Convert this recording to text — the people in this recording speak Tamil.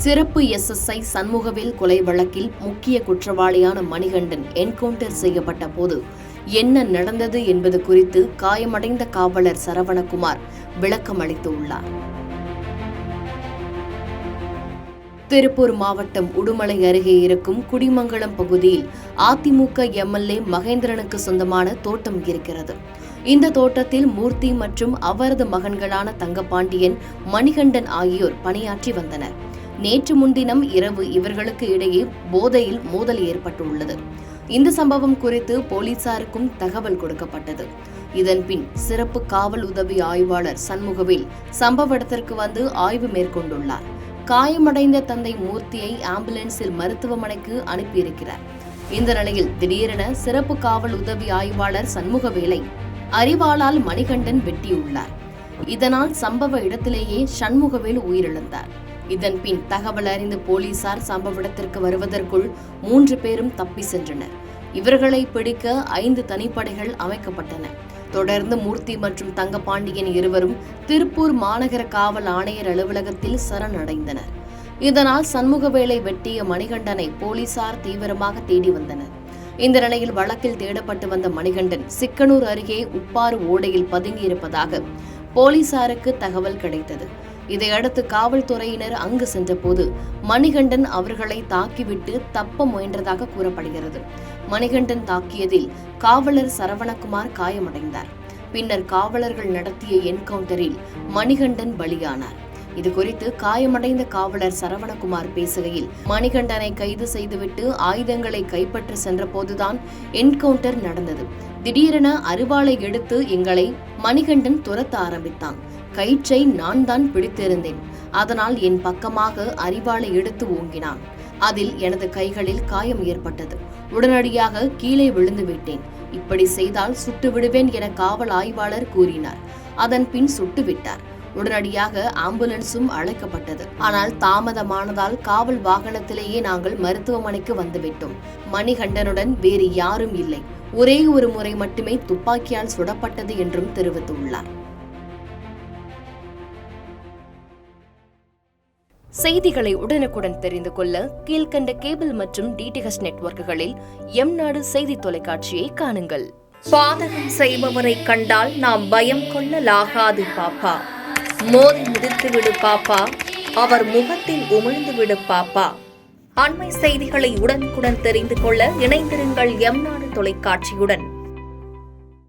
சிறப்பு SSI சண்முகவேல் கொலை வழக்கில் முக்கிய குற்றவாளியான மணிகண்டன் என்கவுண்டர் செய்யப்பட்ட போது என்ன நடந்தது என்பது குறித்து காயமடைந்த காவலர் சரவணகுமார் விளக்கம் அளித்துள்ளார். திருப்பூர் மாவட்டம் உடுமலை அருகே இருக்கும் குடிமங்கலம் பகுதியில் அதிமுக MLA மகேந்திரனுக்கு சொந்தமான தோட்டம் இருக்கிறது. இந்த தோட்டத்தில் மூர்த்தி மற்றும் அவரது மகன்களான தங்கபாண்டியன், மணிகண்டன் ஆகியோர் பணியாற்றி வந்தனர். நேற்று முன்தினம் இரவு இவர்களுக்கு இடையே போதையில் மோதல் ஏற்பட்டுள்ளது. இந்த சம்பவம் குறித்து போலீசாருக்கும் தகவல் கொடுக்கப்பட்டது. இதன்பின் சிறப்பு காவல் உதவி ஆய்வாளர் சண்முகவேல் சம்பவ இடத்திற்கு வந்து ஆய்வு மேற்கொண்டுள்ளார். காயமடைந்த தந்தை மூர்த்தியை ஆம்புலன்ஸில் மருத்துவமனைக்கு அனுப்பியிருக்கிறார். இந்த நிலையில் திடீரென சிறப்பு காவல் உதவி ஆய்வாளர் சண்முகவேலை அரிவாளால் மணிகண்டன் வெட்டியுள்ளார். இதனால் சம்பவ இடத்திலேயே சண்முகவேல் உயிரிழந்தார். இதன்பின் தகவல் அறிந்த போலீசார் சம்பவ இடத்திற்கு வருவதற்குள் 3 பேரும் தப்பி சென்றனர். இவர்களை பிடிக்க 5 தனிப்படைகள் அமைக்கப்பட்டன. தொடர்ந்து மூர்த்தி மற்றும் தங்கபாண்டியன் இருவரும் திருப்பூர் மாநகர காவல் ஆணையர் அலுவலகத்தில் சரணடைந்தனர். இதனால் சண்முகவேலை வெட்டிய மணிகண்டனை போலீசார் தீவிரமாக தேடி வந்தனர். இந்த நிலையில் வழக்கில் தேடப்பட்டு வந்த மணிகண்டன் சிக்கனூர் அருகே உப்பாறு ஓடையில் பதுங்கியிருப்பதாக போலீசாருக்கு தகவல் கிடைத்தது. இதையடுத்து காவல்துறையினர் அங்கு சென்றபோது மணிகண்டன் அவர்களை தாக்கிவிட்டு தப்ப முயன்றதாக கூறப்படுகிறது. மணிகண்டன் தாக்கியதில் காவலர் சரவணகுமார் காயமடைந்தார். பின்னர் காவலர்கள் நடத்திய என்கவுண்டரில் மணிகண்டன் பலியானார். இதுகுறித்து காயமடைந்த காவலர் சரவணகுமார் பேசுகையில், மணிகண்டனை கைது செய்துவிட்டு ஆயுதங்களை கைப்பற்ற சென்றபோதுதான் என்கவுண்டர் நடந்தது. திடீரென அரிவாளை எடுத்து எங்களை மணிகண்டன் துரத்த ஆரம்பித்தான். கயிற்றை நான் தான் பிடித்திருந்தேன். அதனால் என் பக்கமாக அரிவாளை எடுத்து ஓங்கினான். அதில் எனது கைகளில் காயம் ஏற்பட்டது. உடனடியாக கீழே விழுந்து விட்டேன். இப்படி செய்தால் சுட்டு விடுவேன் என காவல் ஆய்வாளர் கூறினார். அதன் பின் சுட்டுவிட்டார். உடனடியாக ஆம்புலன்ஸும் அழைக்கப்பட்டது. ஆனால் தாமதமானதால் காவல் வாகனத்திலேயே நாங்கள் மருத்துவமனைக்கு வந்துவிட்டோம். மணிகண்டனுடன் வேறு யாரும் இல்லை. ஒரே ஒரு முறை மட்டுமே துப்பாக்கியால் சுடப்பட்டது என்றும் தெரிவித்துள்ளார். செய்திகளை உடனுக்குடன் தெரிந்து கொள்ள கீழ்கண்ட கேபிள் மற்றும் DTH நெட்வொர்க்குகளில் எம்நாடு செய்தி தொலைக்காட்சியை காணுங்கள். பாதகம் செய்பவரை கண்டால் நாம் பயம் கொள்ளலாகாது பாப்பா. மோதி மிதித்துவிடு பாப்பா, அவர் முகத்தில் உமிழ்ந்துவிடு பாப்பா. அண்மை செய்திகளை உடனுக்குடன் தெரிந்து கொள்ள இணைந்திருங்கள் எம்நாடு தொலைக்காட்சியுடன்.